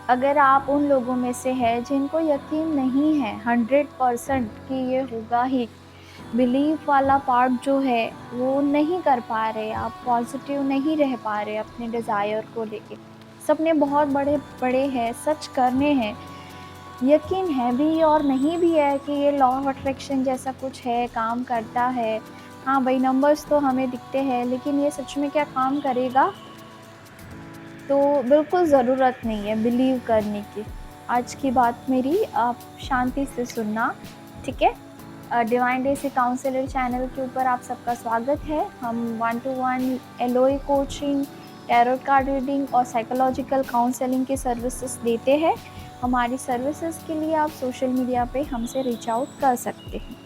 अगर आप उन लोगों में से हैं जिनको यकीन नहीं है 100% कि ये होगा ही, बिलीव वाला पार्ट जो है वो नहीं कर पा रहे, आप पॉजिटिव नहीं रह पा रहे अपने डिज़ायर को लेके। सपने बहुत बड़े-बड़े हैं, सच करने हैं, यकीन है भी और नहीं भी है कि ये लॉ ऑफ अट्रैक्शन जैसा कुछ है, काम करता है। हाँ भाई, नंबर्स तो हमें दिखते हैं, लेकिन ये सच में क्या काम करेगा? तो बिल्कुल ज़रूरत नहीं है बिलीव करने की। आज की बात मेरी आप शांति से सुनना, ठीक है? डिवाइन डेज़ी काउंसलर चैनल के ऊपर आप सबका स्वागत है। हम 1 to 1 LOA coaching, tarot card reading और साइकोलॉजिकल काउंसलिंग की सर्विसेज़ देते हैं। हमारी सर्विसेज़ के लिए आप सोशल मीडिया पे हमसे रीच आउट कर सकते हैं।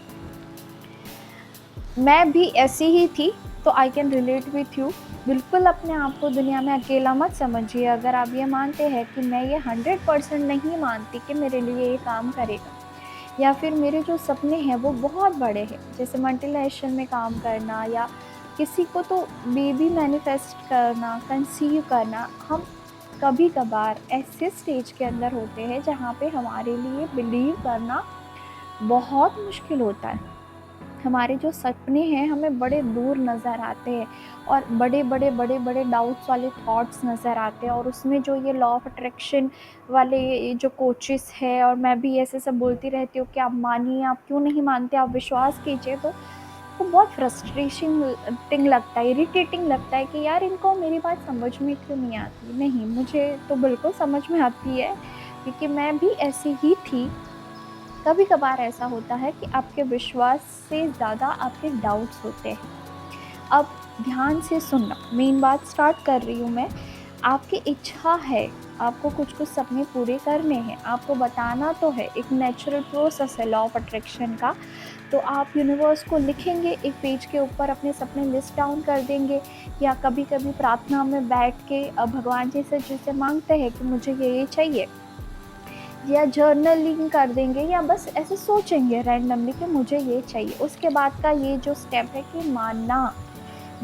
मैं भी ऐसी ही थी, तो I can relate with you. बिल्कुल अपने आप को दुनिया में अकेला मत समझिए। अगर आप ये मानते हैं कि मैं ये 100% नहीं मानती कि मेरे लिए ये काम करेगा, या फिर मेरे जो सपने हैं वो बहुत बड़े हैं, जैसे मल्टीनेशनल में काम करना, या किसी को तो बेबी मैनिफेस्ट करना, कंसीव करना। हम कभी-कभार ऐसे स्टेज के अंदर होते हैं जहाँ पे हमारे लिए बिलीव करना बहुत मुश्किल होता है। हमारे जो सपने हैं हमें बड़े दूर नज़र आते हैं और बड़े-बड़े डाउट्स वाले थॉट्स नज़र आते हैं, और उसमें जो ये लॉ ऑफ अट्रैक्शन वाले ये जो कोचेस है, और मैं भी ऐसे सब बोलती रहती हूँ कि आप मानिए, आप क्यों नहीं मानते, आप विश्वास कीजिए, तो बहुत फ्रस्ट्रेटिंग लगता है, इरिटेटिंग लगता है कि यार इनको मेरी बात समझ में क्यों नहीं आती। नहीं, मुझे तो बिल्कुल समझ में आती है, क्योंकि मैं भी ऐसी ही थी। कभी-कभार ऐसा होता है कि आपके विश्वास से ज़्यादा आपके डाउट्स होते हैं। अब ध्यान से सुनना, मेन बात स्टार्ट कर रही हूँ मैं। आपकी इच्छा है, आपको कुछ-कुछ सपने पूरे करने हैं, आपको बताना तो है, एक नेचुरल प्रोसेस है लॉ ऑफ अट्रैक्शन का। तो आप यूनिवर्स को लिखेंगे एक पेज के ऊपर, अपने सपने लिस्ट डाउन कर देंगे, या कभी-कभी प्रार्थना में बैठ के भगवान जी से जैसे माँगते हैं कि मुझे ये चाहिए, या जर्नलिंग कर देंगे, या बस ऐसे सोचेंगे रैंडमली कि मुझे ये चाहिए। उसके बाद का ये जो स्टेप है कि मानना,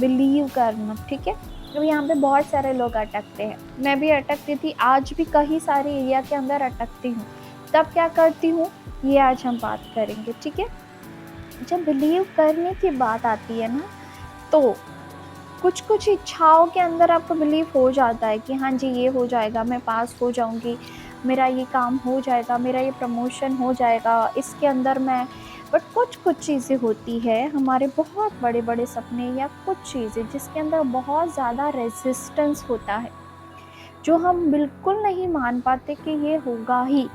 बिलीव करना, ठीक है? तो यहाँ पे बहुत सारे लोग अटकते हैं, मैं भी अटकती थी, आज भी कई सारे एरिया के अंदर अटकती हूँ। तब क्या करती हूँ, ये आज हम बात करेंगे, ठीक है? जब बिलीव करने की बात आती है ना, तो कुछ-कुछ इच्छाओं के अंदर आपको बिलीव हो जाता है कि हाँ जी, ये हो जाएगा, मैं पास हो जाऊँगी, मेरा ये काम हो जाएगा, मेरा ये प्रमोशन हो जाएगा, इसके अंदर मैं। बट कुछ-कुछ चीज़ें होती हैं, हमारे बहुत बड़े-बड़े सपने या कुछ चीज़ें जिसके अंदर बहुत ज़्यादा रेज़िस्टेंस होता है, जो हम बिल्कुल नहीं मान पाते कि ये होगा ही,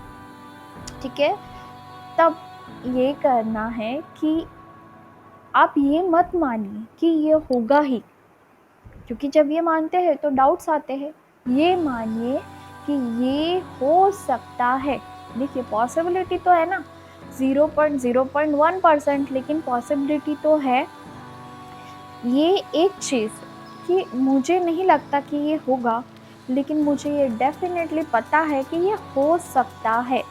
ठीक है? तब ये करना है कि आप ये मत मानिए कि ये होगा ही, क्योंकि जब ये मानते हैं तो डाउट्स आते हैं। ये मानिए कि ये हो सकता है। देखिए, पॉसिबिलिटी तो है ना, 0.0.1%, लेकिन पॉसिबिलिटी तो है। ये एक चीज़ कि मुझे नहीं लगता कि ये होगा, लेकिन मुझे ये डेफ़िनेटली पता है कि ये हो सकता है।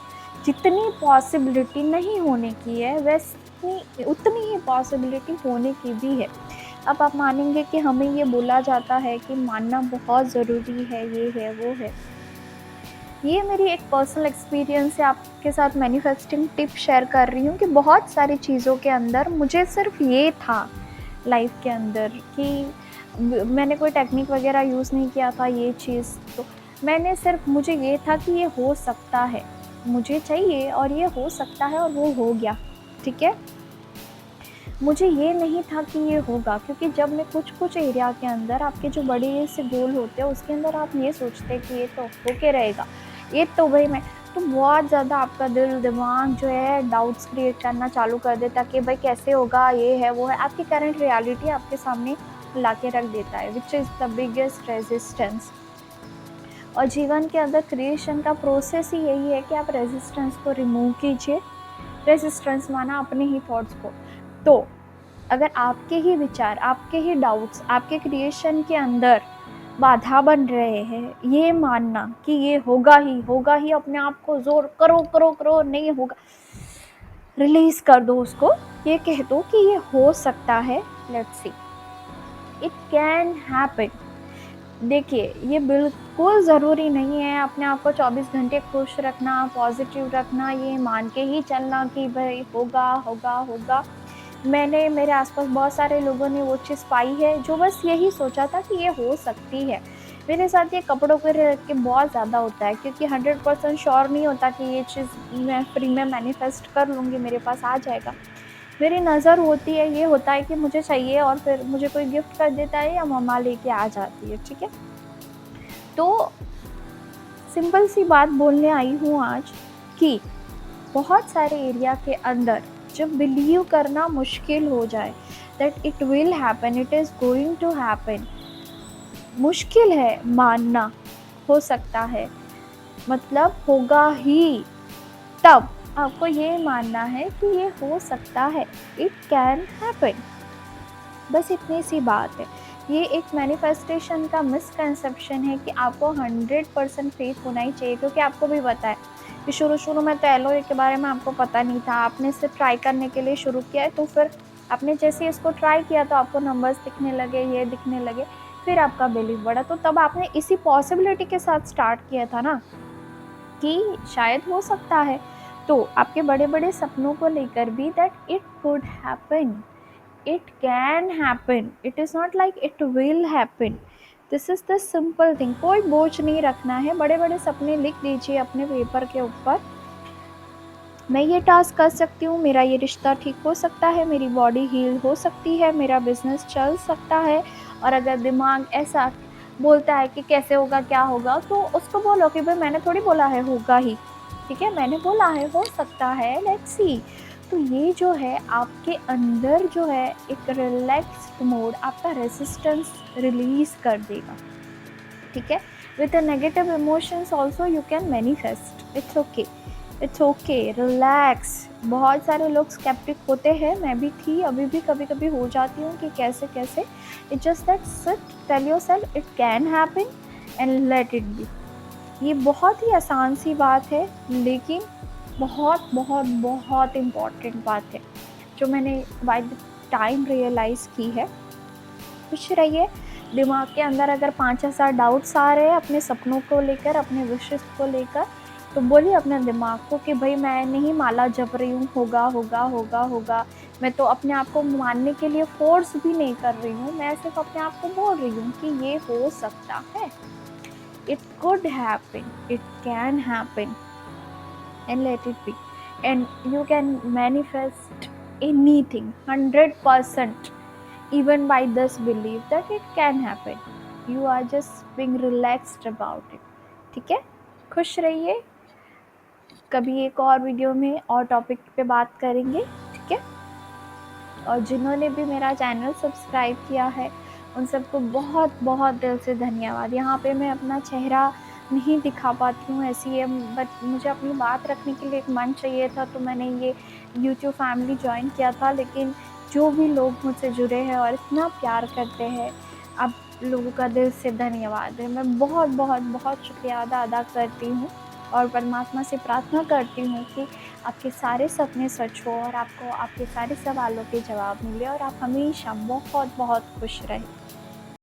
जितनी पॉसिबिलिटी नहीं होने की है, वैसी उतनी ही पॉसिबिलिटी होने की भी है। अब आप मानेंगे कि हमें ये बोला जाता है कि मानना बहुत ज़रूरी है, ये है, वो है। ये मेरी एक पर्सनल एक्सपीरियंस से आपके साथ मैनिफेस्टिंग टिप शेयर कर रही हूँ कि बहुत सारी चीज़ों के अंदर मुझे सिर्फ़ ये था लाइफ़ के अंदर कि मैंने कोई टेक्निक वग़ैरह यूज़ नहीं किया था ये चीज़, तो मैंने सिर्फ़, मुझे ये था कि ये हो सकता है, मुझे चाहिए और ये हो सकता है, और वो हो गया, ठीक है? मुझे ये नहीं था कि ये होगा, क्योंकि जब मैं कुछ-कुछ एरिया के अंदर, आपके जो बड़े से गोल होते हैं उसके अंदर आप ये सोचते हैं कि ये तो होके रहेगा, ये तो भई मैं, तो बहुत ज़्यादा आपका दिल-दिमाग जो है डाउट्स क्रिएट करना चालू कर देता है कि भाई कैसे होगा, ये है, वो है। आपकी करंट रियलिटी आपके सामने ला के रख देता है, which is the biggest resistance. और जीवन के अंदर क्रिएशन का प्रोसेस ही यही है कि आप रेजिस्टेंस को रिमूव कीजिए। रेजिस्टेंस माना अपने ही थॉट्स को। तो अगर आपके ही विचार, आपके ही डाउट्स आपके क्रिएशन के अंदर बाधा बन रहे हैं, ये मानना कि ये होगा ही, अपने आप को ज़ोर करो, नहीं होगा, रिलीज़ कर दो उसको। ये कह दो कि ये हो सकता है, let's see, it can happen. देखिए, ये बिल्कुल ज़रूरी नहीं है अपने आप को 24 घंटे खुश रखना, पॉज़िटिव रखना, ये मान के ही चलना कि भई होगा, होगा, होगा। मैंने मेरे आस-पास बहुत सारे लोगों ने वो चीज़ पाई है, जो बस यही सोचा था कि ये हो सकती है। मेरे साथ ये कपड़ों को लेके के बहुत ज़्यादा होता है, क्योंकि 100% श्योर नहीं होता कि ये चीज़ मैं फ्री में मैनिफेस्ट कर लूँगी, मेरे पास आ जाएगा। मेरी नज़र होती है, ये होता है कि मुझे चाहिए और फिर मुझे कोई गिफ्ट कर देता है या मम्मा लेके आ जाती है, ठीक है? तो सिंपल सी बात बोलने आई हूँ आज कि बहुत सारे एरिया के अंदर जब बिलीव करना मुश्किल हो जाए that it will happen, it is going to happen, मुश्किल है मानना, हो सकता है, मतलब होगा ही, तब आपको ये मानना है कि ये हो सकता है, इट कैन हैपन। बस इतनी सी बात है। ये एक मैनिफेस्टेशन का मिसकंसेप्शन है कि आपको 100% फेथ होना ही चाहिए, क्योंकि आपको भी पता है कि शुरू-शुरू में तो एलओए के बारे में आपको पता नहीं था। आपने इसे ट्राई करने के लिए शुरू किया है, तो फिर आपने जैसे ही इसको ट्राई किया तो आपको नंबर्स दिखने लगे, ये दिखने लगे, फिर आपका बिलीव बढ़ा। तो तब आपने इसी पॉसिबिलिटी के साथ स्टार्ट किया था ना कि शायद हो सकता है। तो आपके बड़े-बड़े सपनों को लेकर भी that it could happen, it can happen, it is not like it will happen, this is the simple thing। कोई बोझ नहीं रखना है, बड़े बड़े सपने लिख दीजिए अपने पेपर के ऊपर। मैं ये टास्क कर सकती हूँ, मेरा ये रिश्ता ठीक हो सकता है, मेरी बॉडी हील हो सकती है, मेरा बिजनेस चल सकता है। और अगर दिमाग ऐसा बोलता है कि कैसे होगा, क्या होगा, तो उसको बोलो कि भाई मैंने थोड़ी बोला है होगा ही, ठीक है, मैंने बोला है हो सकता है, लेट्स सी। तो ये जो है आपके अंदर जो है एक रिलैक्स्ड मोड, आपका रेजिस्टेंस रिलीज कर देगा, ठीक है। With the negative emotions also you can manifest, it's okay, it's okay, relax. बहुत सारे लोग स्केप्टिक होते हैं, मैं भी थी, अभी भी कभी कभी हो जाती हूँ कि कैसे कैसे। It just that sit, tell yourself it can happen and let it be. ये बहुत ही आसान सी बात है, लेकिन बहुत बहुत बहुत इम्पॉर्टेंट बात है, जो मैंने बाय द टाइम रियलाइज़ की है। खुश रहिए। दिमाग के अंदर अगर 5,000 डाउट्स आ रहे हैं अपने सपनों को लेकर, अपने विशेस को लेकर, तो बोलिए अपने दिमाग को कि भाई मैं नहीं माला जप रही हूँ, होगा, होगा, होगा, होगा। मैं तो अपने आप को मानने के लिए फ़ोर्स भी नहीं कर रही हूँ, मैं सिर्फ़ अपने आप को बोल रही हूँ कि ये हो सकता है। It could happen, it can happen, and let it be. And you can manifest anything 100%, even by this belief that it can happen. You are just being relaxed about it. ठीक है, खुश रहिए। कभी एक और वीडियो में और topic पे बात करेंगे, ठीक है। और जिन्होंने भी मेरा चैनल सब्सक्राइब किया है उन सबको बहुत बहुत दिल से धन्यवाद। यहाँ पे मैं अपना चेहरा नहीं दिखा पाती हूँ, ऐसी है, बट मुझे अपनी बात रखने के लिए एक मंच चाहिए था, तो मैंने ये यूट्यूब फैमिली ज्वाइन किया था। लेकिन जो भी लोग मुझसे जुड़े हैं और इतना प्यार करते हैं, आप लोगों का दिल से धन्यवाद है। मैं बहुत बहुत बहुत शुक्रिया अदा करती हूँ और परमात्मा से प्रार्थना करती हूँ कि आपके सारे सपने सच हो और आपको आपके सारे सवालों के जवाब मिले और आप हमेशा बहुत बहुत खुश रहें।